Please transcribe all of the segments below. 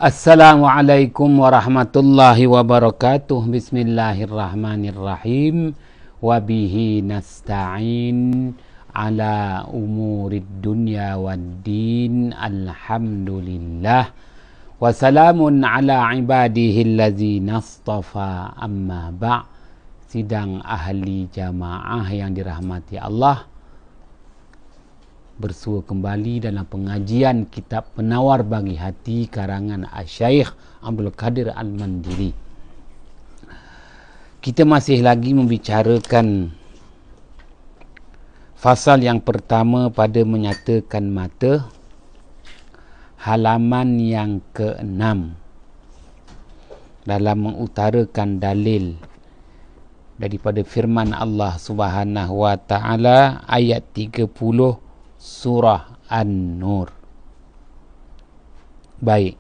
Assalamualaikum warahmatullahi wabarakatuh. Bismillahirrahmanirrahim. Wabihi nasta'in ala umurid dunya waddin. Alhamdulillah. Wassalamun ala ibadihi allazina astafa, amma ba'. Sidang ahli jamaah yang dirahmati Allah, bersua kembali dalam pengajian kitab Penawar Bagi Hati karangan Asy-Syaikh Abdul Qadir Al-Mandiri. Kita masih lagi membicarakan fasal yang pertama pada menyatakan mata, halaman yang ke-6, dalam mengutarakan dalil daripada firman Allah Subhanahu wa taala ayat 30 surah An-Nur. Baik,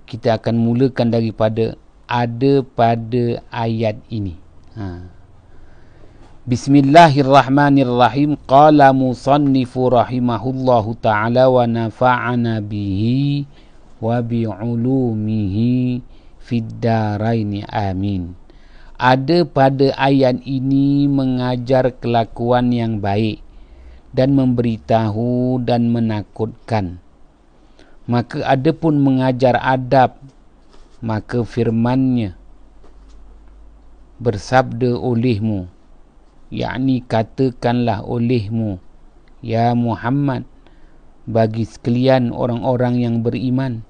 kita akan mulakan daripada ada pada ayat ini. Bismillahirrahmanirrahim. Qala musannifu rahimahullahu ta'ala wa nafa'ana bihi wa bi'ulumihi fid daraini amin. Ada pada ayat ini mengajar kelakuan yang baik dan memberitahu dan menakutkan. Maka ada pun mengajar adab, maka firman-Nya bersabda olehmu, yakni katakanlah olehmu, ya Muhammad, bagi sekalian orang-orang yang beriman,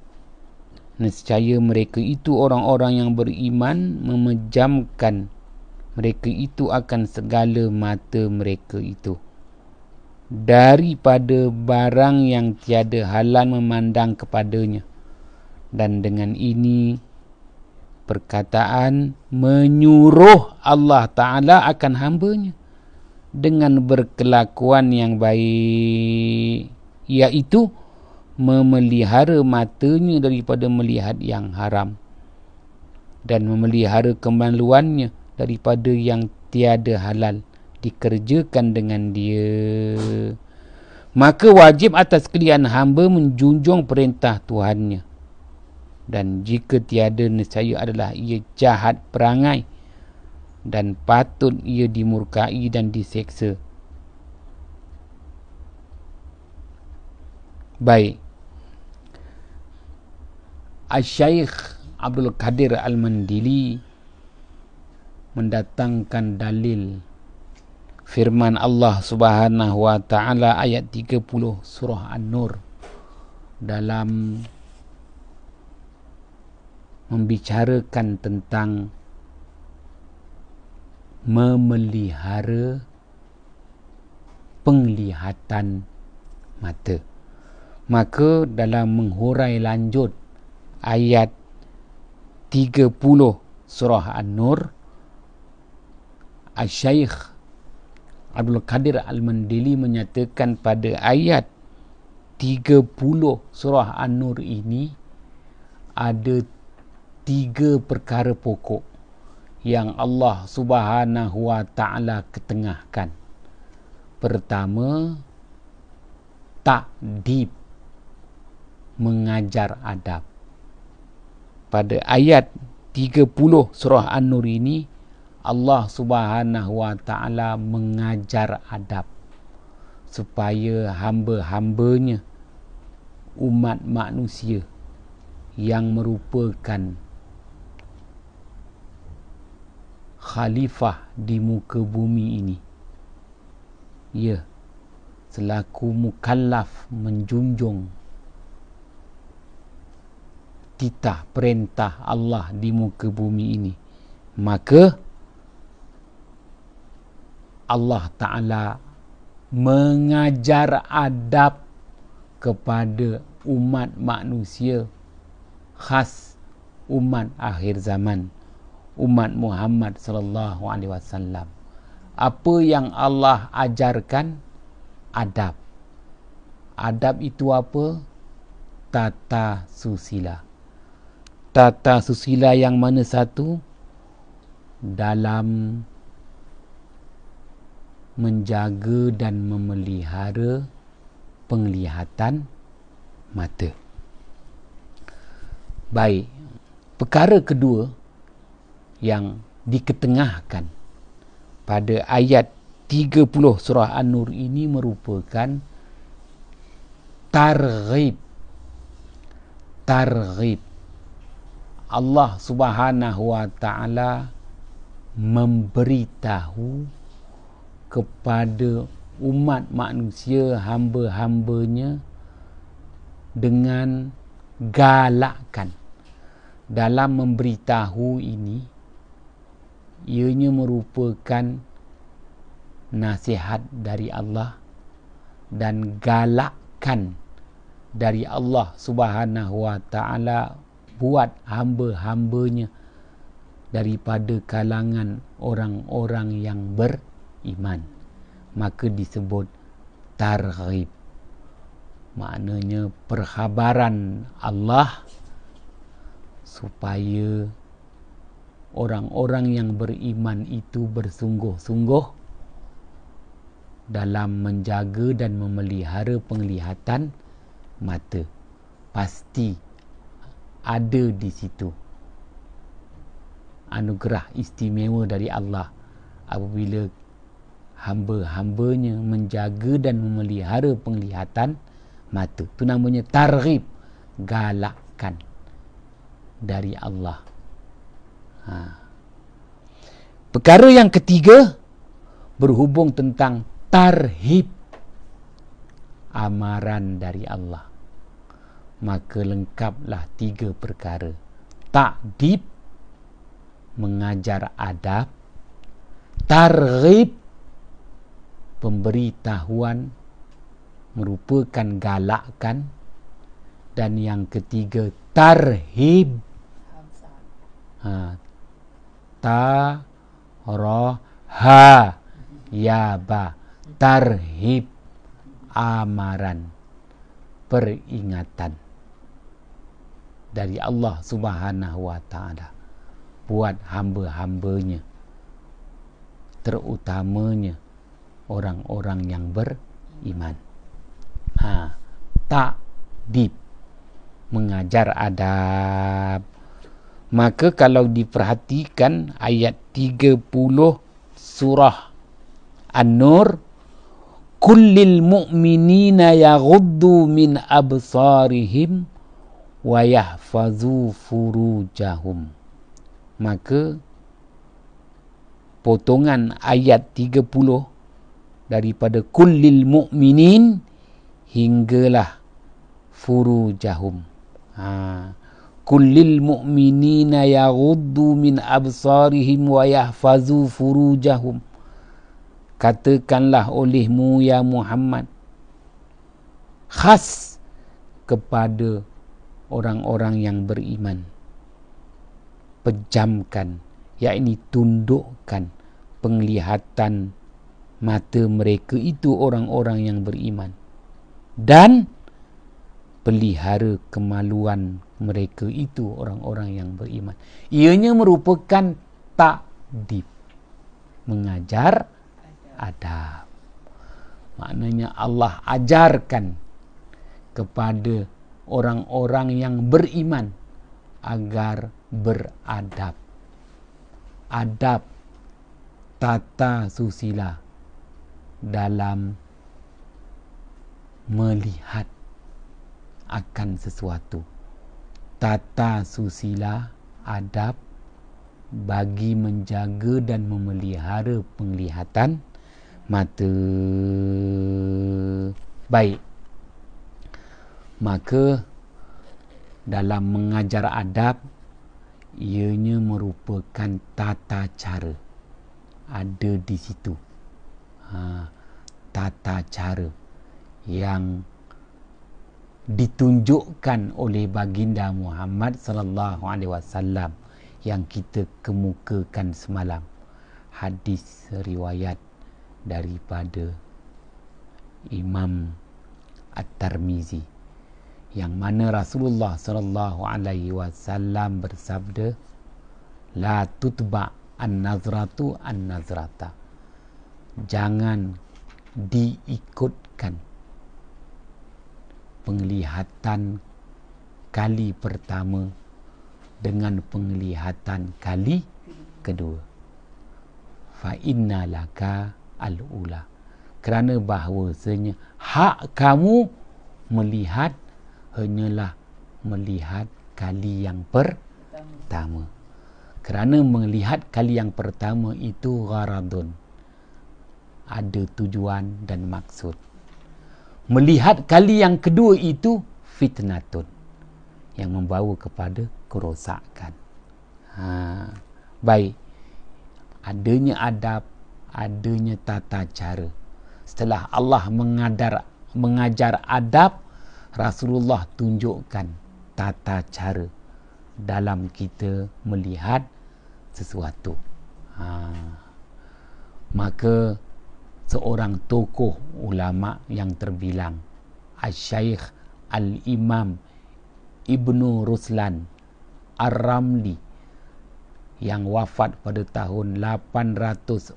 nescaya mereka itu orang-orang yang beriman memejamkan mereka itu akan segala mata mereka itu daripada barang yang tiada halan memandang kepadanya. Dan dengan ini perkataan menyuruh Allah Ta'ala akan hamba-Nya dengan berkelakuan yang baik, iaitu memelihara matanya daripada melihat yang haram dan memelihara kemaluannya daripada yang tiada halal dikerjakan dengan dia. Maka wajib atas sekalian hamba menjunjung perintah Tuhannya, dan jika tiada, nescaya adalah ia jahat perangai dan patut ia dimurkai dan diseksa. Baik, Asy-Syaikh Abdul Qadir Al-Mandiri mendatangkan dalil firman Allah Subhanahu wa taala ayat 30 surah An-Nur dalam membicarakan tentang memelihara penglihatan mata. Maka dalam menghurai lanjut ayat 30 surah An-Nur, Asy-Syaikh Abdul Qadir Al-Mandiri menyatakan pada ayat 30 surah An-Nur ini ada 3 perkara pokok yang Allah Subhanahu wa taala ketengahkan. Pertama, ta'dib, mengajar adab. Pada ayat 30 surah An-Nur ini Allah Subhanahu wa taala mengajar adab supaya hamba-hambanya, umat manusia yang merupakan khalifah di muka bumi ini, ya, selaku mukallaf menjunjung titah perintah Allah di muka bumi ini, maka Allah Ta'ala mengajar adab kepada umat manusia, khas umat akhir zaman, umat Muhammad sallallahu alaihi wasallam. Apa yang Allah ajarkan? Adab. Adab itu apa? Tata susila. Tata susila yang mana satu? Dalam menjaga dan memelihara penglihatan mata. Baik. Perkara kedua yang diketengahkan pada ayat 30 surah An-Nur ini merupakan targhib. Allah Subhanahu wa taala memberitahu kepada umat manusia, hamba-hambanya, dengan galakkan. Dalam memberitahu ini, ianya merupakan nasihat dari Allah dan galakkan dari Allah Subhanahu wa taala buat hamba-hambanya daripada kalangan orang-orang yang beriman. Maka disebut targhib. Maknanya perkhabaran Allah supaya orang-orang yang beriman itu bersungguh-sungguh dalam menjaga dan memelihara penglihatan mata. Pasti ada di situ anugerah istimewa dari Allah apabila hamba-hambanya menjaga dan memelihara penglihatan mata. Itu namanya targhib, galakkan dari Allah. Perkara yang ketiga berhubung tentang tarhib, amaran dari Allah. Maka lengkaplah 3 perkara. Ta'dib, mengajar adab. Targhib, pemberitahuan, merupakan galakkan. Dan yang ketiga tarhib, tarhib, amaran, peringatan dari Allah Subhanahu wa taala buat hamba-hambanya, terutamanya orang-orang yang beriman. Ta'dib, mengajar adab. Maka kalau diperhatikan ayat 30 surah An-Nur, kullil mu'minina yaghuddu min absarihim wa yahfazu furujahum. Maka potongan ayat 30 daripada kullil mu'minin hinggalah furujahum. Kullil mu'minina yaghuddu min absarihim wa yahfazu furujahum. Katakanlah olehmu ya Muhammad, khas kepada orang-orang yang beriman, pejamkan, yakni tundukkan penglihatan mata mereka itu orang-orang yang beriman, dan pelihara kemaluan mereka itu orang-orang yang beriman. Ianya merupakan ta'dib, mengajar adab. Maknanya Allah ajarkan kepada orang-orang yang beriman agar beradab. Adab, tata susila dalam melihat akan sesuatu. Tata susila, adab bagi menjaga dan memelihara penglihatan mata. Baik. Maka dalam mengajar adab, ianya merupakan tata cara. Ada di situ tata cara yang ditunjukkan oleh baginda Muhammad sallallahu alaihi wasallam yang kita kemukakan semalam. Hadis riwayat daripada Imam At-Tirmizi, yang mana Rasulullah sallallahu alaihi wasallam bersabda, la tutba an-nazratu an-nazrata. Jangan diikutkan penglihatan kali pertama dengan penglihatan kali kedua. Fa inna laka al-ula, kerana bahawasanya hak kamu melihat hanyalah melihat kali yang pertama. Kerana melihat kali yang pertama itu gharadun, ada tujuan dan maksud. Melihat kali yang kedua itu fitnatun, yang membawa kepada kerosakan. Baik, adanya adab, adanya tata cara. Setelah Allah mengajar adab, Rasulullah tunjukkan tata cara dalam kita melihat sesuatu. Maka seorang tokoh ulama yang terbilang, Asy-Syaikh Al-Imam Ibnu Ruslan Ar-Ramli, yang wafat pada tahun 844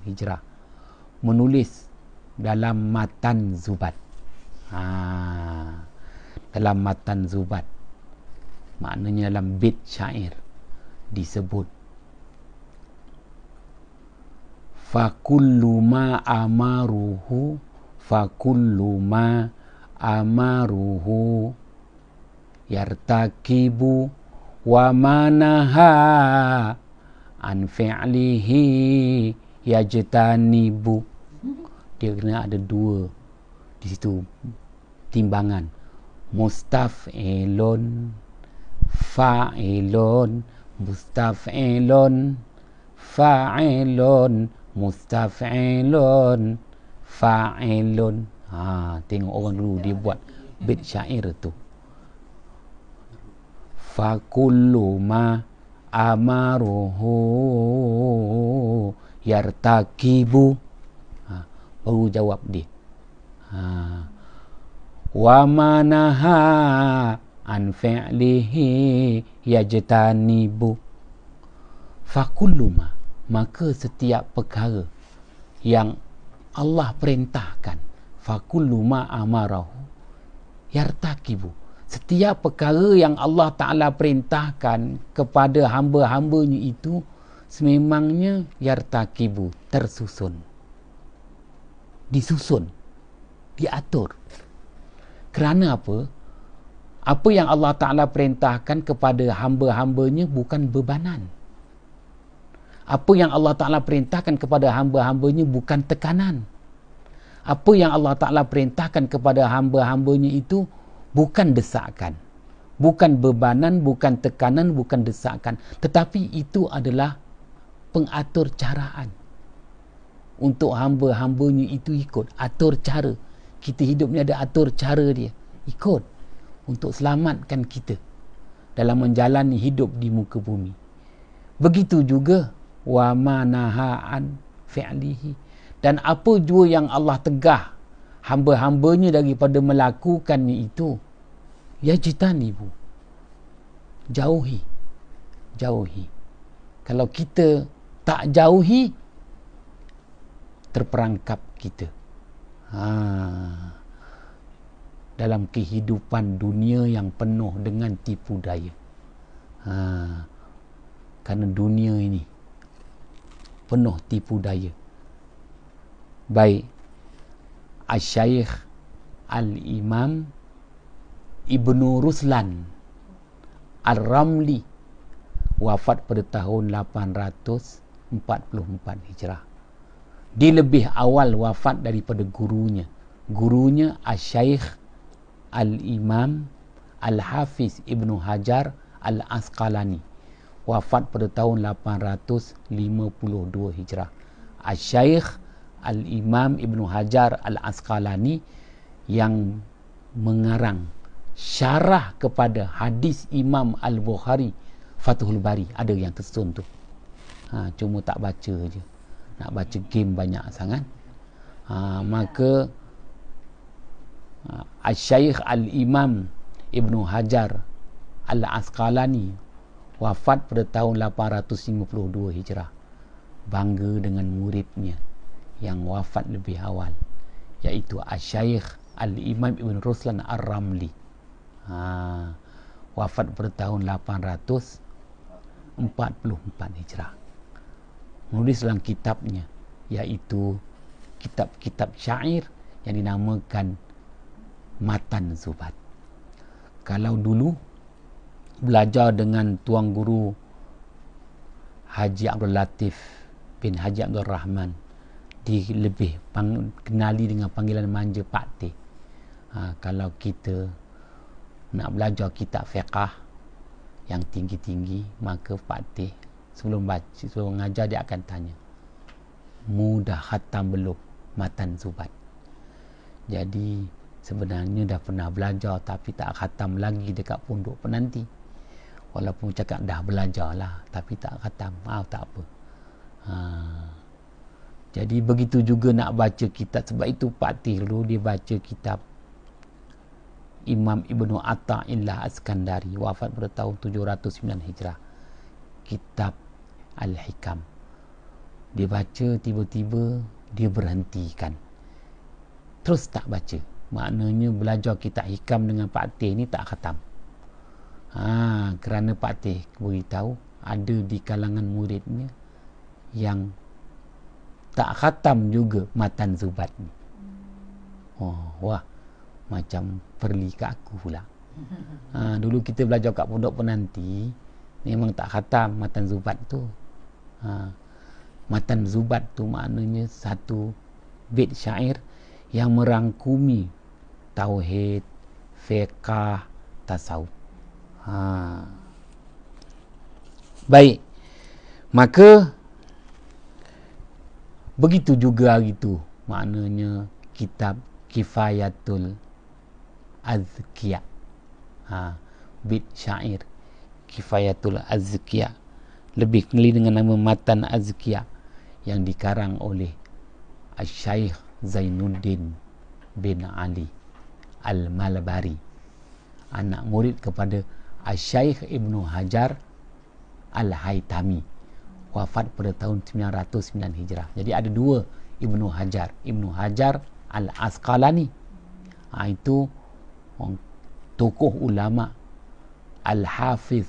Hijrah, menulis dalam Matan Zubat. Dalam Matan Zubat, maknanya dalam bait syair, disebut fakullu ma amaruhu yartakibu wa manaha an fi'lihi yajtanibu. Dia kena ada dua di situ timbangan, mustaf'ilun fa'ilun, mustaf'ilun fa'ilun, mustaf'ilun fa'ilun. Tengok orang dulu dia buat bait syair tu. Fakullu ma amaruhu yartakibu, baru jawab dia. Wa manaha an fi'lihi yajtanibu. Fakullu ma, maka setiap perkara yang Allah perintahkan, fakullu ma amarahu yartakibu, setiap perkara yang Allah Ta'ala perintahkan kepada hamba-hambanya itu sememangnya yartakibu, tersusun, disusun, diatur. Kerana apa? Apa yang Allah Ta'ala perintahkan kepada hamba-hambanya bukan bebanan. Apa yang Allah Ta'ala perintahkan kepada hamba-hambanya bukan tekanan. Apa yang Allah Ta'ala perintahkan kepada hamba-hambanya itu bukan desakan, bukan bebanan, bukan tekanan, bukan desakan, tetapi itu adalah pengatur caraan untuk hamba-hambanya itu ikut. Atur cara. Kita hidup ni ada atur cara dia, ikut untuk selamatkan kita dalam menjalani hidup di muka bumi. Begitu juga wa manaha'an fi'lihi, dan apa jua yang Allah tegah hamba-hambanya daripada melakukannya itu, yajtanibu, jauhi. Kalau kita tak jauhi, terperangkap kita dalam kehidupan dunia yang penuh dengan tipu daya. Kerana dunia ini penuh tipu daya. Baik, Asy-Syaikh Al-Imam Ibnu Ruslan Ar-Ramli wafat pada tahun 844 Hijrah. Dia lebih awal wafat daripada gurunya. Gurunya Asy-Syaikh Al-Imam Al-Hafiz Ibnu Hajar Al-Asqalani, wafat pada tahun 852 Hijrah. Asy-Syaikh Al-Imam Ibnu Hajar Al-Asqalani yang mengarang syarah kepada hadis Imam Al-Bukhari, Fathul Bari. Ada yang tersusun tu. Cuma tak baca je. Nak baca game banyak sangat. Maka Asy-Syaikh Al-Imam Ibnu Hajar Al-Asqalani wafat pada tahun 852 Hijrah. Bangga dengan muridnya yang wafat lebih awal, iaitu Asy-Syaikh Al-Imam Ibn Ruslan Ar-Ramli. wafat pada tahun 844 Hijrah. Menulis dalam kitabnya, iaitu kitab-kitab syair yang dinamakan Matan Zubat. Kalau dulu belajar dengan tuan guru Haji Abdul Latif bin Haji Abdul Rahman, lebih kenali dengan panggilan manja Pak Teh. Kalau kita nak belajar kitab fiqah yang tinggi-tinggi, maka Pak Teh sebelum mengajar dia akan tanya, mudah khatam belum Matan Zubat? Jadi sebenarnya dah pernah belajar tapi tak khatam lagi dekat pondok penanti. Walaupun cakap dah belajar lah tapi tak khatam, tak apa. Jadi begitu juga nak baca kitab. Sebab itu Pak Teh dulu dia baca kitab Imam Ibnu Atta'illah Askandari, wafat pada tahun 709 Hijrah, kitab Al-Hikam. Dia baca, tiba-tiba dia berhentikan, terus tak baca. Maknanya belajar kitab Hikam dengan Pak Teh ni tak khatam. Kerana Pak Teh beritahu ada di kalangan muridnya yang tak khatam juga Matan Zubat ni. Wah, macam perli ke aku pula. Dulu kita belajar kat pondok penanti, memang tak khatam Matan Zubat tu. Matan Zubat tu maknanya satu bait syair yang merangkumi tauhid, fiqah, tasawuf. Baik, maka begitu juga gitu maknanya kitab Kifayatul Azkiya, bait syair Kifayatul Azkiya, lebih kenali dengan nama Matan Azkiya, yang dikarang oleh Syekh Zainuddin bin Ali Al-Malbari, anak murid kepada Syekh Ibnu Hajar Al-Haytami, wafat pada tahun 909 Hijrah. Jadi ada dua Ibnu Hajar. Ibnu Hajar Al-Asqalani, itu tokoh ulama Al-Hafiz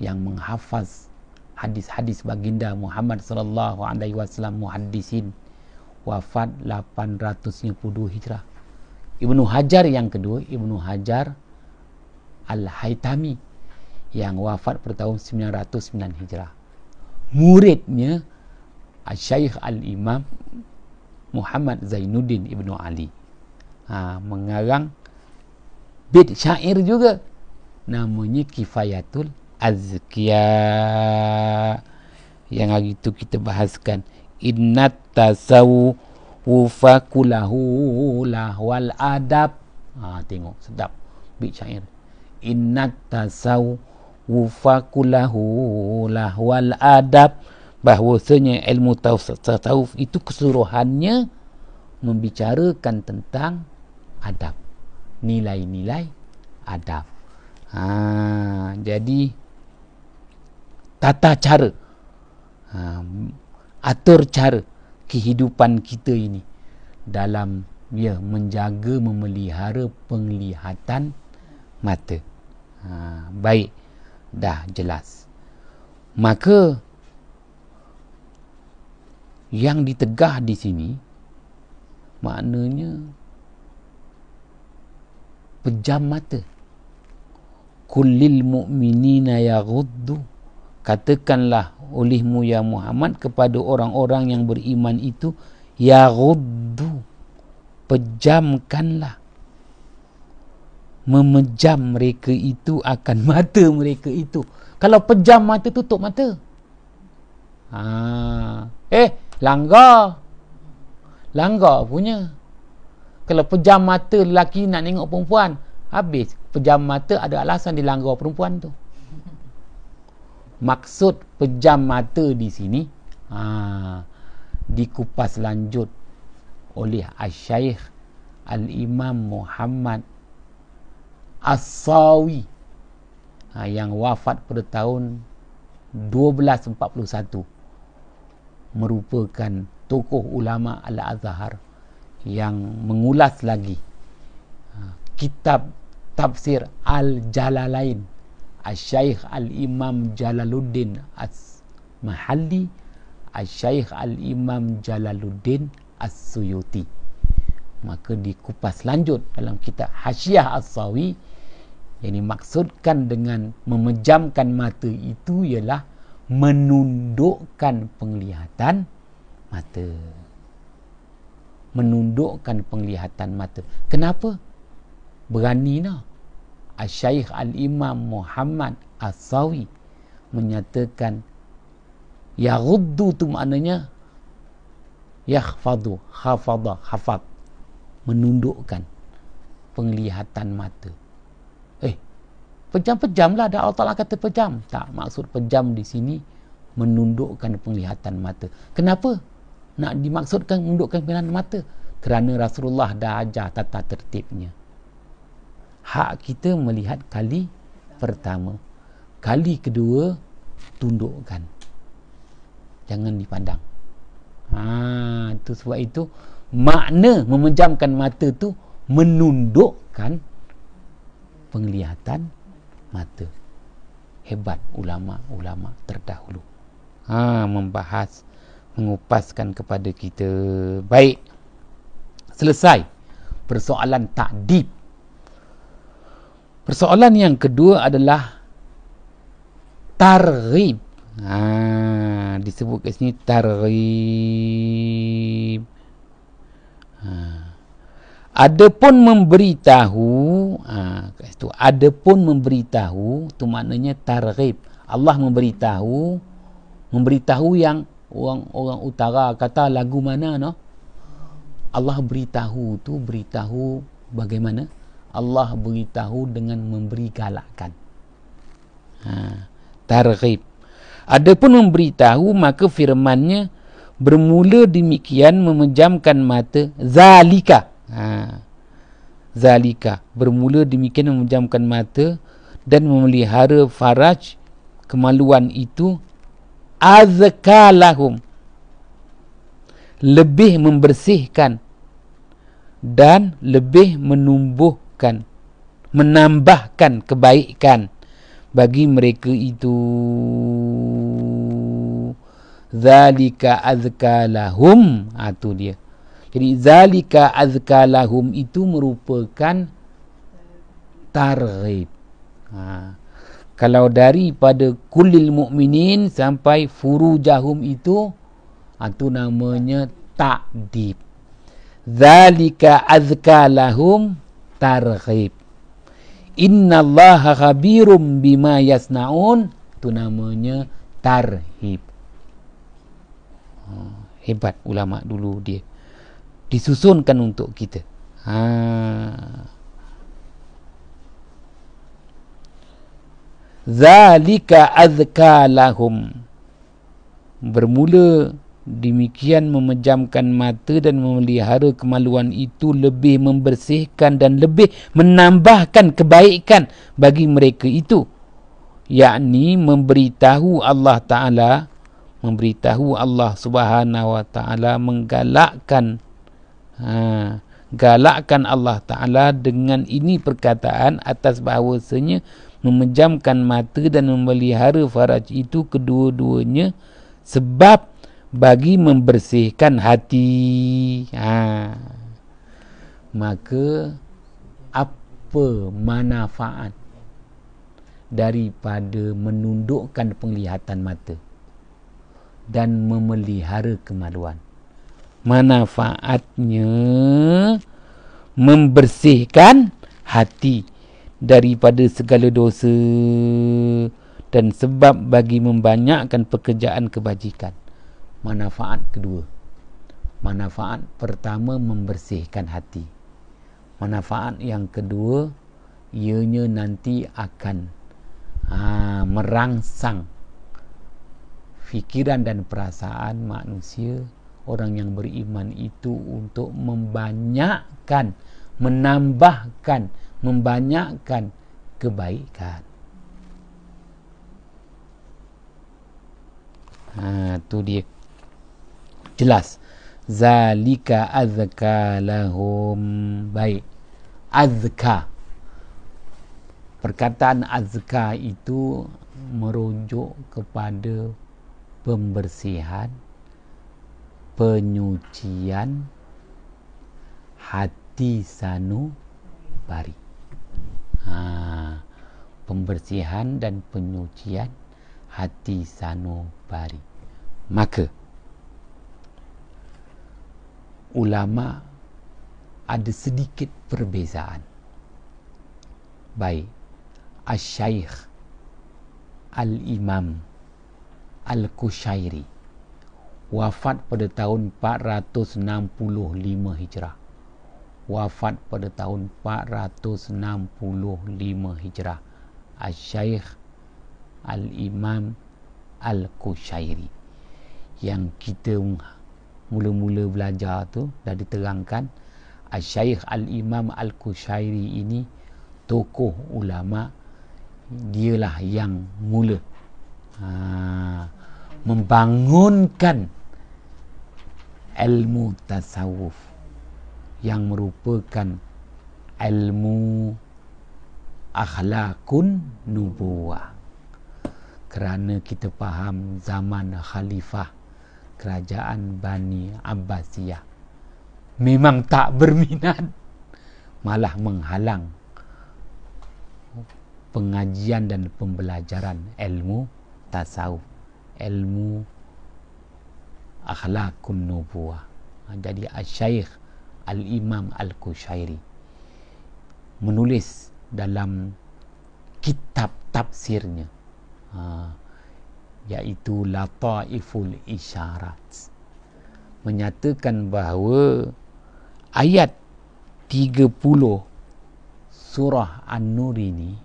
yang menghafaz hadis-hadis baginda Muhammad sallallahu alaihi wasallam, muhaddisin, wafat 892 Hijrah. Ibnu Hajar yang kedua, Ibnu Hajar Al-Haytami, yang wafat pada tahun 909 Hijrah. Muridnya Syekh Al-Imam Muhammad Zainuddin Ibnu Ali, mengarang bait syair juga, namanya Kifayatul Azkiya, yang hari itu kita bahaskan. Innat tasawwufa kulahu lahwal adab. Tengok sedap bait syair. Innat tasawwufa kulahu lahwal adab, bahwasanya ilmu tasawuf itu keseluruhannya membicarakan tentang adab, nilai-nilai adab. Jadi tata cara, atur cara kehidupan kita ini dalam menjaga, memelihara penglihatan mata. Baik, dah jelas. Maka yang ditegah di sini maknanya pejam mata. Kullil mu'minina yaghuddu, katakanlah olehmu ya Muhammad kepada orang-orang yang beriman itu, yaghuddu, pejamkanlah, memejam mereka itu akan mata mereka itu. Kalau pejam mata, tutup mata. Langgar punya. Kalau pejam mata lelaki nak tengok perempuan, habis. Pejam mata ada alasan dilanggar perempuan tu. Maksud pejam mata di sini dikupas lanjut oleh Syekh Al-Imam Muhammad As-Sawi, yang wafat pada tahun 1241, merupakan tokoh ulama Al-Azhar yang mengulas lagi kitab tafsir Al-Jalalain Al-Syaikh Al-Imam Jalaluddin As-Mahalli, Al-Syaikh Al-Imam Jalaluddin As-Suyuti. Maka dikupas lanjut dalam kitab Hasyiah As-Sawi, yang dimaksudkan dengan memejamkan mata itu ialah menundukkan penglihatan mata. Menundukkan penglihatan mata. Kenapa? Berani nak. Al-Syaikh Al-Imam Muhammad As-Sawi menyatakan yaghuddu tu maknanya yakhfadu, khafada, khafad, menundukkan penglihatan mata. Pejam-pejam lah, dah Allah Ta'ala kata pejam. Tak, maksud pejam di sini menundukkan penglihatan mata. Kenapa nak dimaksudkan menundukkan penglihatan mata? Kerana Rasulullah dah ajar tata tertibnya. Hak kita melihat kali pertama, kali kedua tundukkan, jangan dipandang. Itu sebab itu makna memejamkan mata tu menundukkan penglihatan mata. Hebat ulama-ulama terdahulu membahas, mengupaskan kepada kita. Baik, selesai persoalan ta'dib. Persoalan yang kedua adalah targhib. Disebut kat sini targhib. Adapun memberitahu, kat situ adapun memberitahu tu maknanya targhib. Allah memberitahu yang orang utara kata lagu mana no? Allah beritahu tu, beritahu bagaimana? Allah beritahu dengan memberi galakan. Targhib. Adapun memberitahu, maka firman-Nya bermula demikian memejamkan mata, zalika. Zalika, bermula demikian memejamkan mata dan memelihara faraj, kemaluan itu, azkalahum, lebih membersihkan dan lebih menumbuhkan, menambahkan kebaikan bagi mereka itu. Zalika azkalahum, itu dia. Jadi zalika azkalahum itu merupakan targhib. Kalau daripada kullil mu'minin sampai furujahum itu namanya ta'dib. Zalika azkalahum targhib. Innallaha khabirum bima yasnaun, itu namanya tarhib. Hebat ulama dulu dia. Disusunkan untuk kita. Zalika azkalahum, bermula demikian memejamkan mata dan memelihara kemaluan itu lebih membersihkan dan lebih menambahkan kebaikan bagi mereka itu, yakni memberitahu Allah Ta'ala, memberitahu Allah Subhanahu Wa Ta'ala, menggalakkan galakkan Allah Ta'ala dengan ini perkataan atas bahawasanya memejamkan mata dan memelihara faraj itu kedua-duanya sebab bagi membersihkan hati. Maka apa manfaat daripada menundukkan penglihatan mata dan memelihara kemaluan? Manfaatnya membersihkan hati daripada segala dosa dan sebab bagi membanyakkan pekerjaan kebajikan. Manfaat kedua. Manfaat pertama membersihkan hati. Manfaat yang kedua, ianya nanti akan merangsang fikiran dan perasaan manusia, orang yang beriman itu, untuk membanyakkan, menambahkan, membanyakkan kebaikan. Tu dia. Jelas. Zalika azka lahum. Baik. Azka. Perkataan azka itu merujuk kepada pembersihan, penyucian hati sanubari. Pembersihan dan penyucian hati sanubari. Maka ulama ada sedikit perbezaan. Baik, Asy-Syaikh Al-Imam Al-Qushairi wafat pada tahun 465 Hijrah. Wafat pada tahun 465 Hijrah. Asy-Syaikh Al-Imam Al-Qushairi. Yang kita mula-mula belajar tu dah diterangkan, Asy-Syaikh Al-Imam Al-Qushairi ini tokoh ulama, dialah yang mula membangunkan ilmu tasawuf yang merupakan ilmu akhlakun nubuwah. Kerana kita faham zaman khalifah kerajaan Bani Abbasiyah memang tak berminat, malah menghalang pengajian dan pembelajaran ilmu tasawuf, ilmu akhlakun nubuwah. Jadi Asy-Syaikh Al-Imam Al-Qushairi menulis dalam kitab tafsirnya, iaitu Lataiful Isyarat, menyatakan bahawa ayat 30 surah An-Nur ini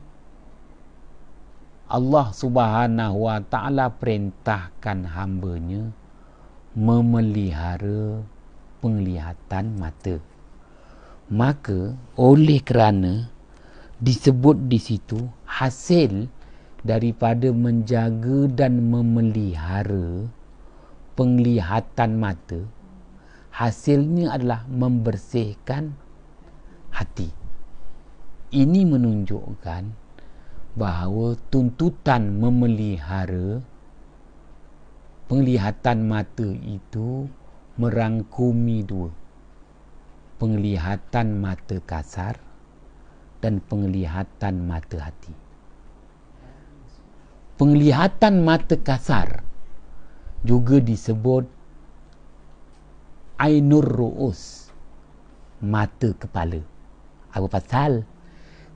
Allah Subhanahu wa ta'ala perintahkan hambanya memelihara penglihatan mata. Maka oleh kerana disebut di situ hasil daripada menjaga dan memelihara penglihatan mata, hasilnya adalah membersihkan hati. Ini menunjukkan bahawa tuntutan memelihara penglihatan mata itu merangkumi dua: penglihatan mata kasar dan penglihatan mata hati. Penglihatan mata kasar juga disebut ainur ru'us, mata kepala. Apa pasal?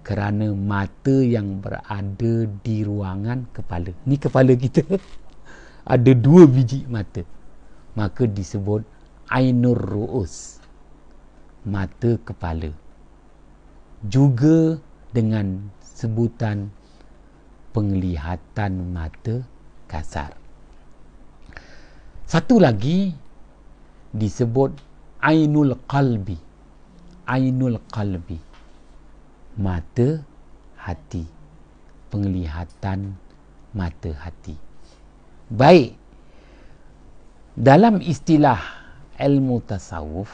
Kerana mata yang berada di ruangan kepala. Ni kepala kita ada 2 biji mata. Maka disebut ainur ru'us, mata kepala. Juga dengan sebutan penglihatan mata kasar. Satu lagi disebut ainul qalbi. Ainul qalbi, mata hati, penglihatan mata hati. Baik, dalam istilah ilmu tasawuf,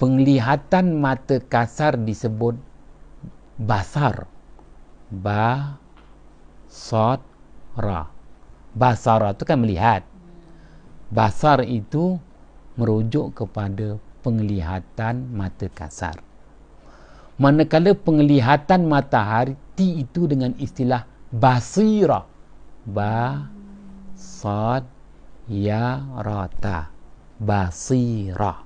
penglihatan mata kasar disebut basar. Basara. Basara itu kan melihat. Basar itu merujuk kepada penglihatan mata kasar. Manakala penglihatan mata hati itu dengan istilah basira. Basarata. Basira.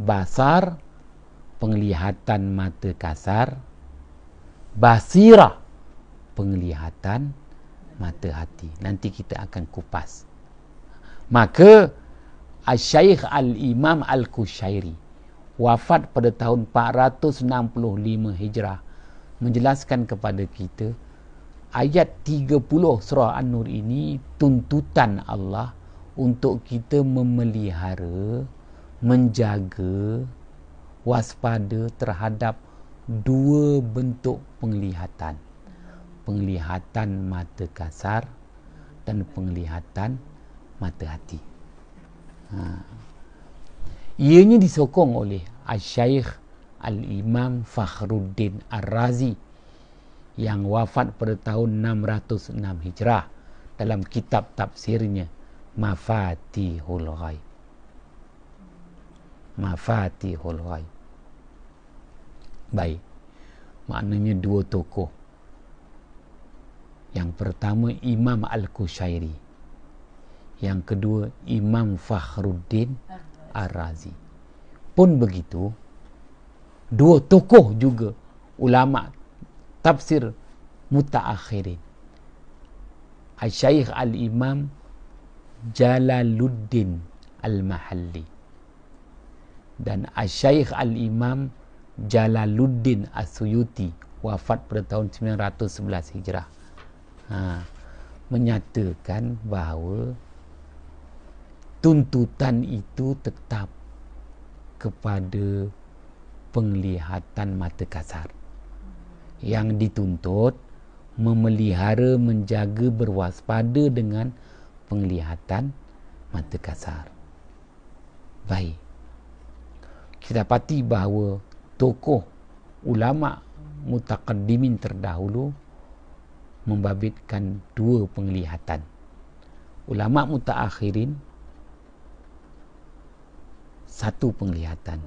Basar, penglihatan mata kasar. Basira, penglihatan mata hati. Nanti kita akan kupas. Maka Asy-Syaikh Al-Imam Al-Qushairi wafat pada tahun 465 Hijrah menjelaskan kepada kita ayat 30 surah An-Nur ini tuntutan Allah untuk kita memelihara, menjaga, waspada terhadap 2 bentuk penglihatan. Penglihatan mata kasar dan penglihatan mata hati. Ianya disokong oleh Asy-Syaikh Al-Imam Fakhruddin Ar-Razi yang wafat pada tahun 606 Hijrah dalam kitab tafsirnya Mafatihul Ghaib. Mafatihul Ghaib. Baik, maknanya dua tokoh. Yang pertama Imam Al-Qushairi, yang kedua Imam Fakhruddin Ar-Razi. Pun begitu, dua tokoh juga ulama tafsir mutaakhirin, Al-Syaikh Al-Imam Jalaluddin Al-Mahalli dan Al-Syaikh Al-Imam Jalaluddin As-Suyuti, wafat pada tahun 911 Hijrah. Menyatakan bahawa tuntutan itu tetap kepada penglihatan mata kasar. Yang dituntut memelihara, menjaga, berwaspada dengan penglihatan mata kasar. Baik, kita dapati bahawa tokoh ulama mutaqaddimin terdahulu membabitkan dua penglihatan. Ulama mutaakhirin satu penglihatan.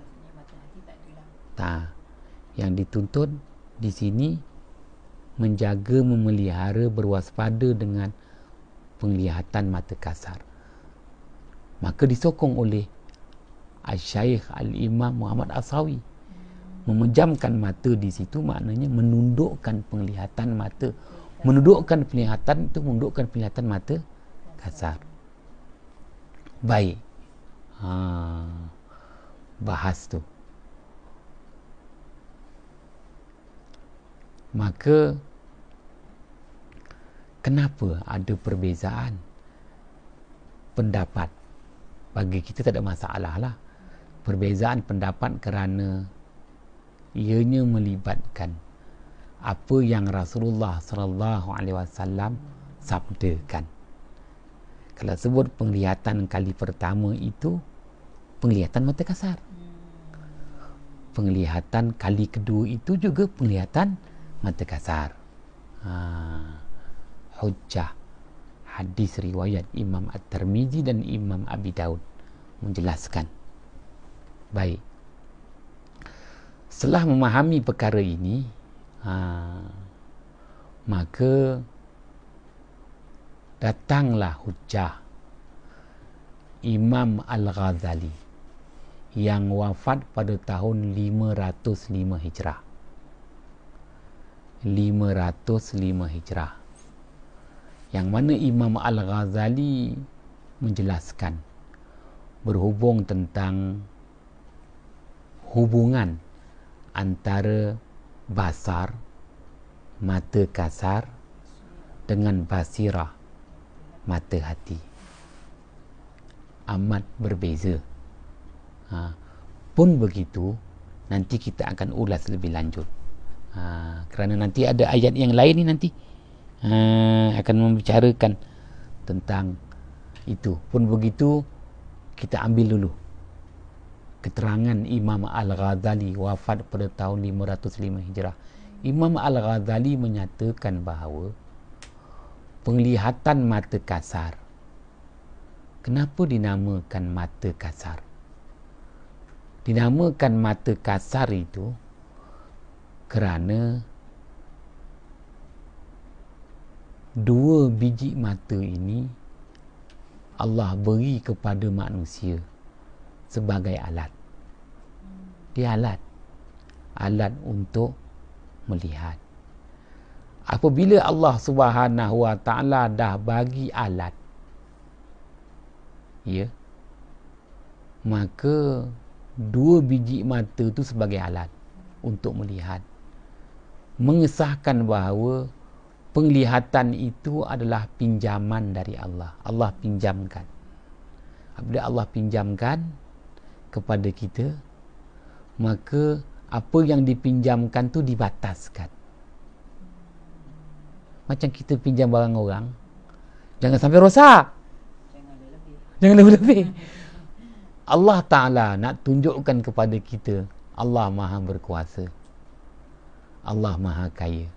Yang dituntut di sini menjaga, memelihara, berwaspada dengan penglihatan mata kasar. Maka disokong oleh Al-Syaikh Al-Imam Muhammad Asawi. Memejamkan mata di situ maknanya menundukkan penglihatan mata. Menundukkan penglihatan itu menundukkan penglihatan mata kasar. Baik. Bahas tu. Maka kenapa ada perbezaan pendapat? Bagi kita tak ada masalah lah. Perbezaan pendapat kerana ianya melibatkan apa yang Rasulullah sallallahu alaihi wasallam sabdakan. Kalau sebut penglihatan kali pertama itu penglihatan mata kasar. Penglihatan kali kedua itu juga penglihatan mata kasar. Hujjah hadis riwayat Imam At-Tirmizi dan Imam Abi Daud menjelaskan. Baik. Setelah memahami perkara ini, maka datanglah hujjah Imam Al-Ghazali yang wafat pada tahun 505 Hijrah. 505 Hijrah. Yang mana Imam Al-Ghazali menjelaskan berhubung tentang hubungan antara basar, mata kasar, dengan basirah, mata hati. Amat berbeza. Pun begitu, nanti kita akan ulas lebih lanjut. Kerana nanti ada ayat yang lain ni nanti akan membicarakan tentang itu. Pun begitu, kita ambil dulu keterangan Imam Al-Ghazali wafat pada tahun 505 Hijrah. Imam Al-Ghazali menyatakan bahawa penglihatan mata kasar, kenapa dinamakan mata kasar? Dinamakan mata kasar itu kerana dua biji mata ini Allah beri kepada manusia sebagai alat. Dia alat untuk melihat. Apabila Allah Subhanahu wa taala dah bagi alat, ya, maka dua biji mata itu sebagai alat untuk melihat, mengesahkan bahawa penglihatan itu adalah pinjaman dari Allah. Allah pinjamkan. Apabila Allah pinjamkan kepada kita, maka apa yang dipinjamkan tu dibataskan. Macam kita pinjam barang orang, jangan sampai rosak, jangan lebih-lebih. Allah Ta'ala nak tunjukkan kepada kita Allah Maha berkuasa, Allah Maha kaya.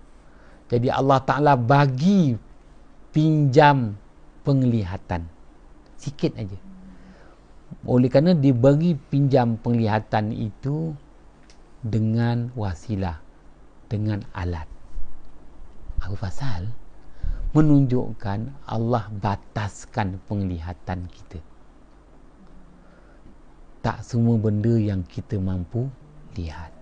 Jadi Allah Ta'ala bagi pinjam penglihatan. Sikit aja. Oleh kerana dibagi pinjam penglihatan itu dengan wasilah, dengan alat. Apa pasal? Menunjukkan Allah bataskan penglihatan kita. Tak semua benda yang kita mampu lihat.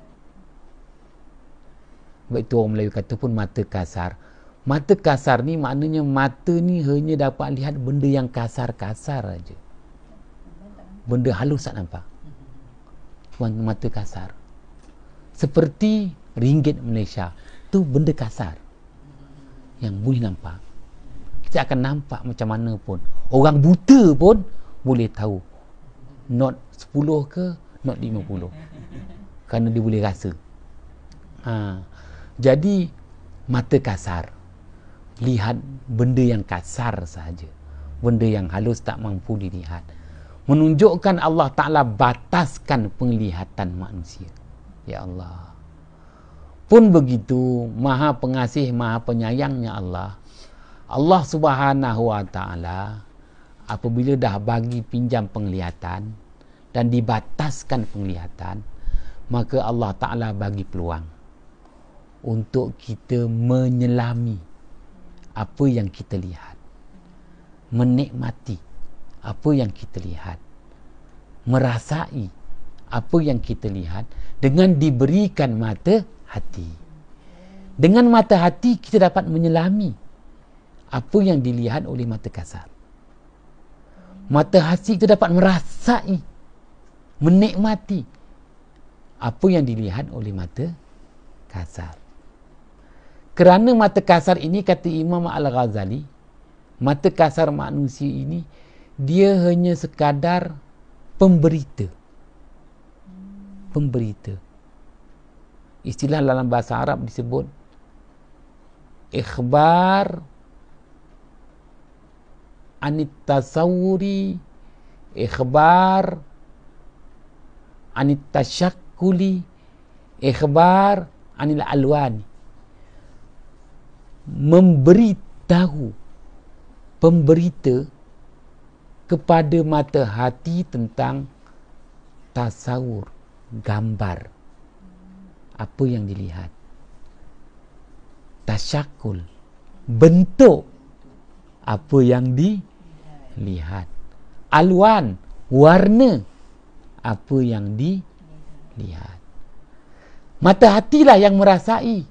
Sebab itu orang Melayu kata pun mata kasar. Mata kasar ni maknanya mata ni hanya dapat lihat benda yang kasar-kasar aja. Benda halus tak nampak. Mata kasar. Seperti ringgit Malaysia. Tu benda kasar. Yang boleh nampak. Kita akan nampak macam mana pun. Orang buta pun boleh tahu. Not 10 ke, not 50. Kerana dia boleh rasa. Jadi, mata kasar. Lihat benda yang kasar sahaja. Benda yang halus tak mampu dilihat. Menunjukkan Allah Ta'ala bataskan penglihatan manusia. Ya Allah. Pun begitu, Maha Pengasih, Maha Penyayangnya Allah. Allah Subhanahu Wa Ta'ala apabila dah bagi pinjam penglihatan dan dibataskan penglihatan, maka Allah Ta'ala bagi peluang untuk kita menyelami apa yang kita lihat, menikmati apa yang kita lihat, merasai apa yang kita lihat dengan diberikan mata hati. Dengan mata hati kita dapat menyelami apa yang dilihat oleh mata kasar. Mata hati itu dapat merasai, menikmati apa yang dilihat oleh mata kasar. Kerana mata kasar ini, kata Imam Al-Ghazali, mata kasar manusia ini dia hanya sekadar pemberita. Pemberita. Istilah dalam bahasa Arab disebut ikhbar anit tasawuri, ikhbar anit tasyakkuli, ikhbar anil alwani. Memberitahu, pemberita kepada mata hati tentang tasawur, gambar apa yang dilihat. Tasyakul, bentuk apa yang dilihat. Alwan, warna apa yang dilihat. Mata hatilah yang merasai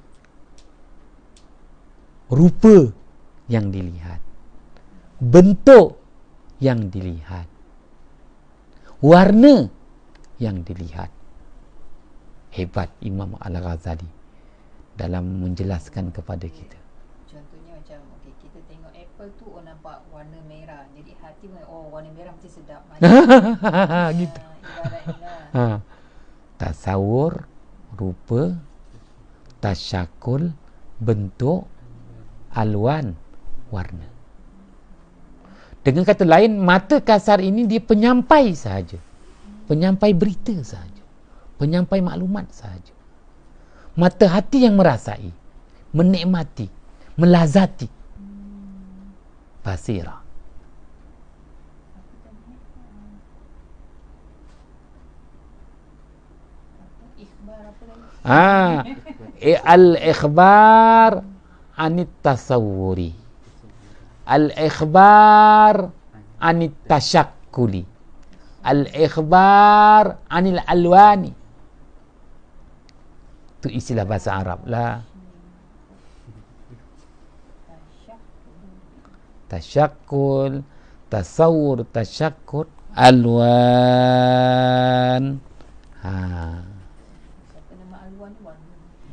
rupa yang dilihat, bentuk yang dilihat, warna yang dilihat. Hebat Imam Al-Ghazali dalam menjelaskan kepada kita. Contohnya macam kita tengok apple tu nampak warna merah. Jadi hati warna merah mesti sedap. Gitu. Ibaratnya. Tasawur, rupa, tasyakul, bentuk, alwan, warna. Dengan kata lain, mata kasar ini dia penyampai sahaja. Penyampai berita sahaja. Penyampai maklumat sahaja. Mata hati yang merasai, menikmati, melazati. Basira. Al-ikhbar anit tasawuri, al-ikhbar anit tasyakkuli, al-ikhbar anil alwani. Itu istilah bahasa Arab lah. Tasyakkul, tasawur, tasyakkur, alwan.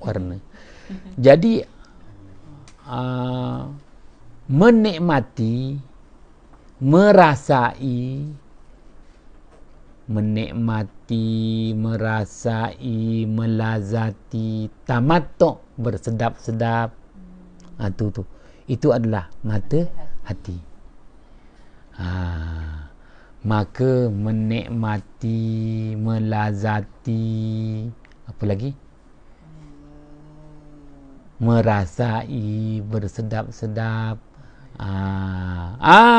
Warna. Jadi menikmati, merasai, merasai, melazati, tamattu', bersedap-sedap. Itu adalah mata hati. Maka menikmati, melazati, apa lagi? merasai bersedap-sedap,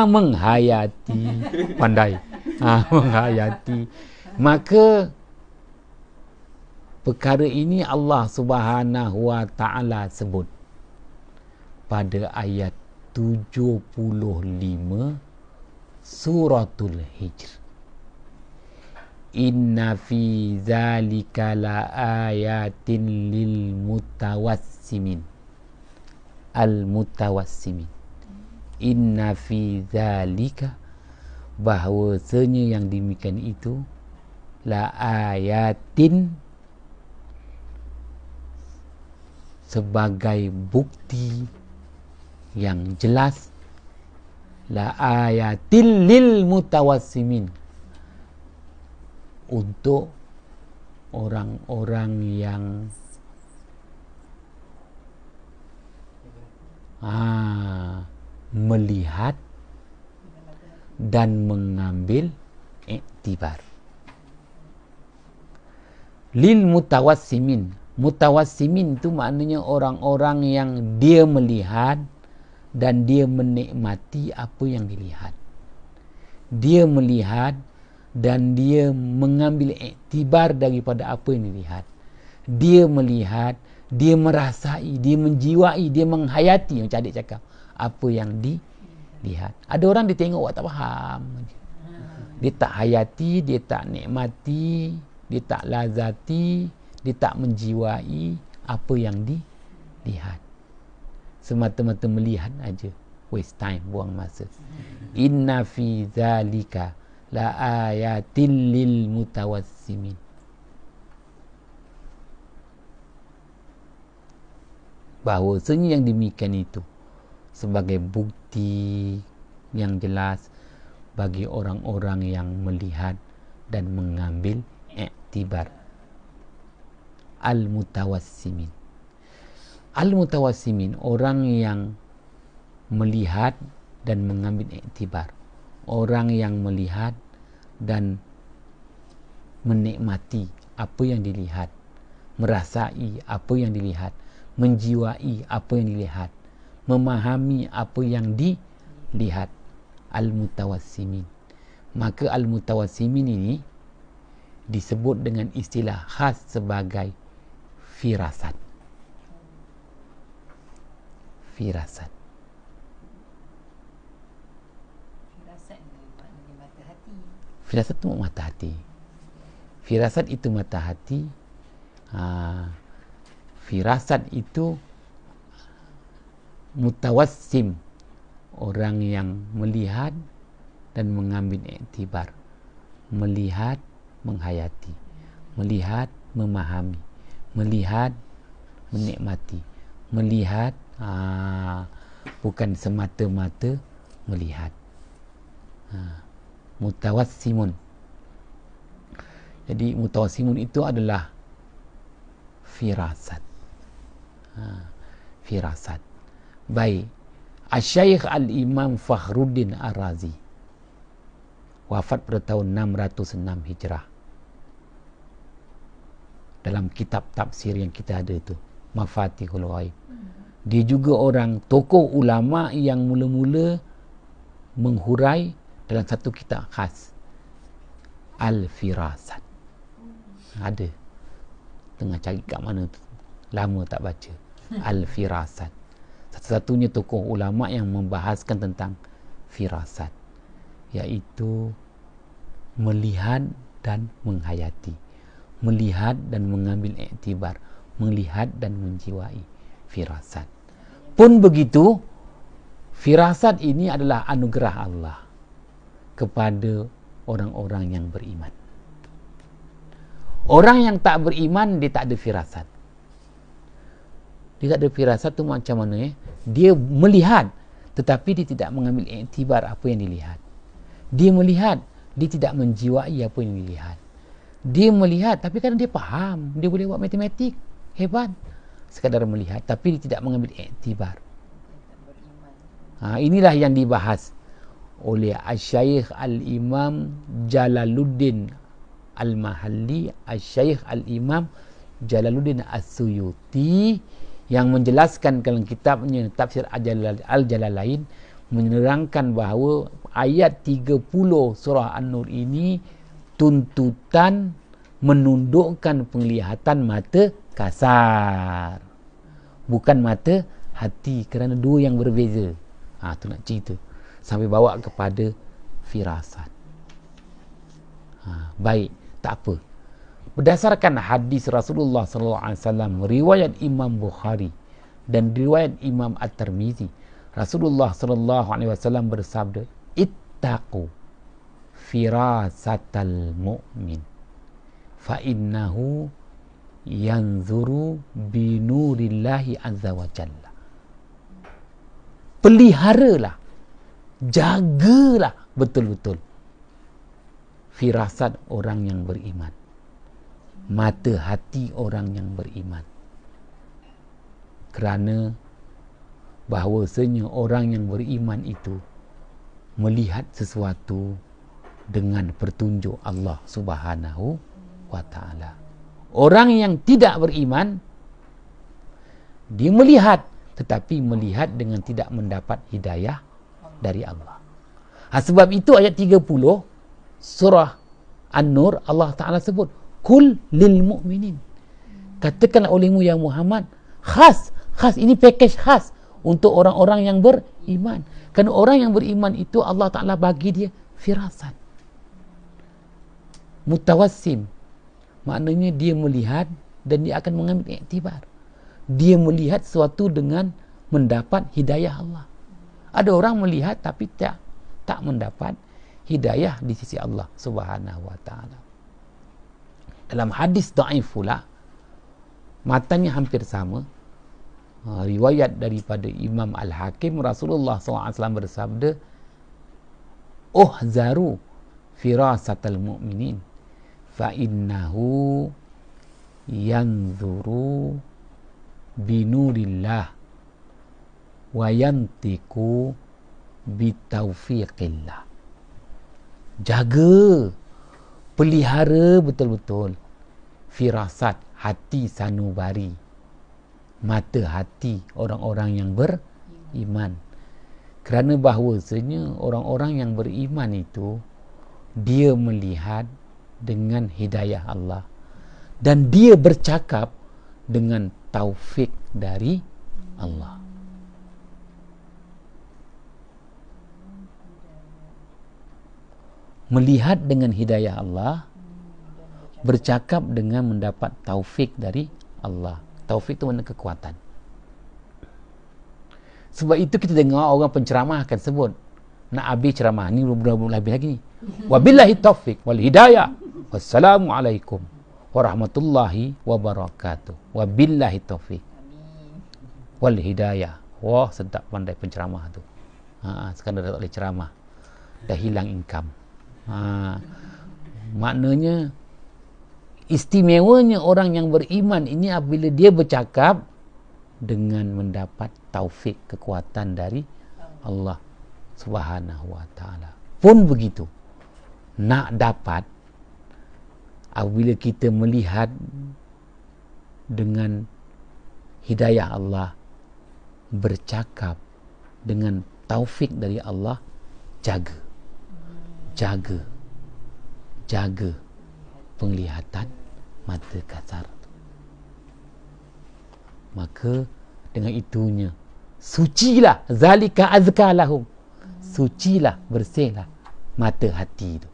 menghayati, pandai, menghayati. Maka perkara ini Allah Subhanahu wa taala sebut pada ayat 75 suratul Hijr. Inna fi zalika la ayatin lil mutawassimin. Al mutawassimin. Inna fi zalika, bahawasanya yang demikian itu, la ayatin, sebagai bukti yang jelas, la ayatin lil mutawassimin, untuk orang-orang yang melihat dan mengambil iktibar. Lil mutawassimin. Mutawassimin itu maknanya orang-orang yang dia melihat dan dia menikmati apa yang dilihat. Dia melihat dan dia mengambil iktibar daripada apa yang dilihat. Dia melihat, dia merasai, dia menjiwai, dia menghayati, macam adik cakap, apa yang dilihat. Ada orang dia tengok tak faham. Dia tak hayati, dia tak nikmati, dia tak lazati, dia tak menjiwai apa yang dilihat. Semata-mata melihat aja, waste time, buang masa. Inna fi zalika la ayatin lil mutawassimin. Bahawasanya yang demikian itu sebagai bukti yang jelas bagi orang-orang yang melihat dan mengambil iktibar. Al-mutawassimin. Al-mutawassimin, orang yang melihat dan mengambil iktibar. Orang yang melihat dan menikmati apa yang dilihat, merasai apa yang dilihat, menjiwai apa yang dilihat, memahami apa yang dilihat. Al-mutawassimin. Maka al-mutawassimin ini disebut dengan istilah khas sebagai firasat. Firasat. Firasat itu mata hati. Firasat itu mata hati. Firasat itu mutawassim, orang yang melihat dan mengambil iktibar. Melihat, menghayati. Melihat, memahami. Melihat, menikmati. Melihat, bukan semata-mata melihat. Mutawassimun. Jadi mutawassimun itu adalah firasat. Firasat. Baik. Asy-Syaikh Al-Imam Fakhruddin Ar-Razi wafat pada tahun 606 Hijrah. Dalam kitab tafsir yang kita ada itu, Mafatihul Ghaib. Dia juga orang tokoh ulama yang mula-mula menghurai dalam satu kitab khas, Al-Firasat. Ada. Tengah cari kat mana tu, lama tak baca. Al-Firasat. Satu-satunya tokoh ulama yang membahaskan tentang firasat, iaitu melihat dan menghayati, melihat dan mengambil iktibar, melihat dan menjiwai firasat. Pun begitu, firasat ini adalah anugerah Allah kepada orang-orang yang beriman. Orang yang tak beriman, dia tak ada firasat. Dia tak ada firasat tu macam mana? Dia melihat, tetapi dia tidak mengambil iktibar apa yang dilihat. Dia melihat, dia tidak menjiwai apa yang dilihat. Dia melihat, tapi kadang dia faham, dia boleh buat matematik, hebat. Sekadar melihat, tapi dia tidak mengambil iktibar. Inilah yang dibahas oleh Asy-Syaikh Al-Imam Jalaluddin Al-Mahalli, Asy-Syaikh Al-Imam Jalaluddin As-Suyuti, yang menjelaskan dalam kitabnya Tafsir Al-Jalalain menerangkan bahawa ayat 30 surah An-Nur ini tuntutan menundukkan penglihatan mata kasar, bukan mata hati, kerana dua yang berbeza. Tu nak cerita sampai bawa kepada firasat. Baik, tak apa. Berdasarkan hadis Rasulullah SAW, riwayat Imam Bukhari dan riwayat Imam At-Tirmizi, Rasulullah SAW bersabda, ittaqu firasatal mu'min fa innahu yanzuru binurillahi azza wa jalla. Peliharalah, jagalah betul-betul firasat orang yang beriman, mata hati orang yang beriman, kerana bahawasanya orang yang beriman itu melihat sesuatu dengan petunjuk Allah Subhanahu wa ta'ala. Orang yang tidak beriman, dia melihat, tetapi melihat dengan tidak mendapat hidayah dari Allah. Sebab itu ayat 30 surah An-Nur, Allah Ta'ala sebut, Kul lil mu'minin. Katakanlah olehmu ya Muhammad, khas ini package khas untuk orang-orang yang beriman. Kerana orang yang beriman itu Allah Ta'ala bagi dia firasat. Mutawassim, maknanya dia melihat dan dia akan mengambil iktibar. Dia melihat sesuatu dengan mendapat hidayah Allah. Ada orang melihat tapi tak mendapat hidayah di sisi Allah Subhanahu wa ta'ala. Dalam hadis dhaif pula, matanya hampir sama, riwayat daripada Imam Al-Hakim, Rasulullah SAW bersabda, uhzaru firasatal mu'minin fa innahu yanzuru binurillah wa yantiku bitaufiqillah. Jaga, pelihara betul-betul firasat hati sanubari, mata hati orang-orang yang beriman. Kerana bahawasanya orang-orang yang beriman itu dia melihat dengan hidayah Allah dan dia bercakap dengan taufik dari Allah. Melihat dengan hidayah Allah, bercakap dengan mendapat taufik dari Allah. Taufik itu makna kekuatan. Sebab itu kita dengar orang penceramah akan sebut, nak habis ceramah ni belum habis lagi ni, wabillahi taufik wal hidayah, wassalamualaikum warahmatullahi wabarakatuh, wabillahi taufik wal hidayah. Wah, sedap pandai penceramah tu. Sekarang dah tak boleh ceramah, dah hilang income. Maknanya istimewanya orang yang beriman ini apabila dia bercakap dengan mendapat taufik, kekuatan dari Allah Subhanahu wa ta'ala. Pun begitu, nak dapat apabila kita melihat dengan hidayah Allah, bercakap dengan taufik dari Allah, jaga penglihatan mata kasar. Maka dengan itunya sucilah, zalika azka lahum, sucilah, bersihlah mata hati itu.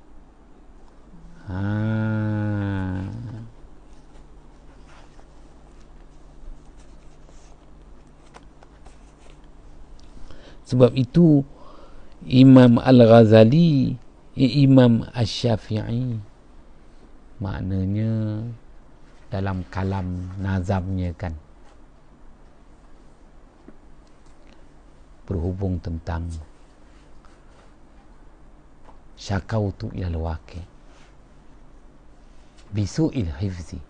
Sebab itu Imam Al-Ghazali, Imam Asy-Syafi'i, maknanya dalam kalam nazamnya kan berhubung tentang syakautu ilal waqi bisu'il hifzi,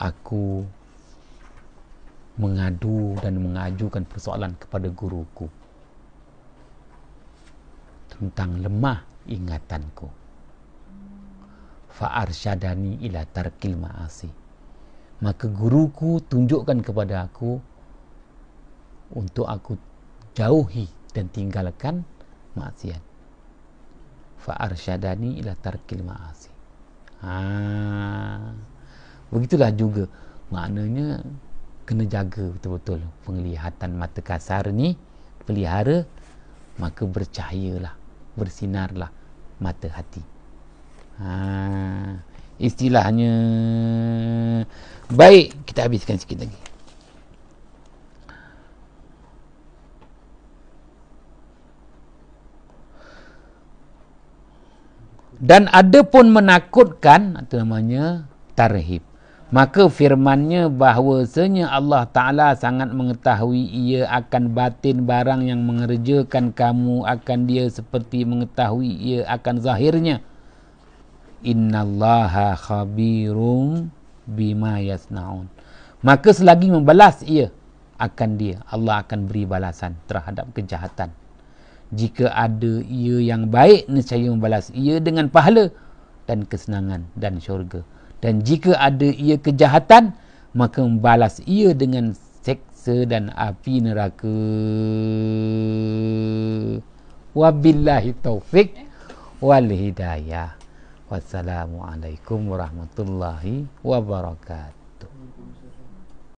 aku mengadu dan mengajukan persoalan kepada guruku tentang lemah ingatanku, fa'arsyadani ila tarkil ma'asi, maka guruku tunjukkan kepada aku untuk aku jauhi dan tinggalkan maksiat. Fa arsyadani ila tarkil ma'asi. Begitulah juga maknanya kena jaga betul-betul penglihatan mata kasar ni, pelihara, maka bercahayalah, bersinarlah mata hati. Istilahnya. Baik, kita habiskan sikit lagi. Dan ada pun menakutkan, itu namanya tarhib. Maka firmannya bahawasanya Allah Ta'ala sangat mengetahui ia akan batin barang yang mengerjakan kamu akan dia seperti mengetahui ia akan zahirnya. Innallaha khabirum bima yasnaun. Maka selagi membalas ia akan dia, Allah akan beri balasan terhadap kejahatan. Jika ada ia yang baik, nescaya membalas ia dengan pahala dan kesenangan dan syurga. Dan jika ada ia kejahatan, maka membalas ia dengan seksa dan api neraka. Wabillahi taufiq wal hidayah. Wassalamualaikum warahmatullahi wabarakatuh.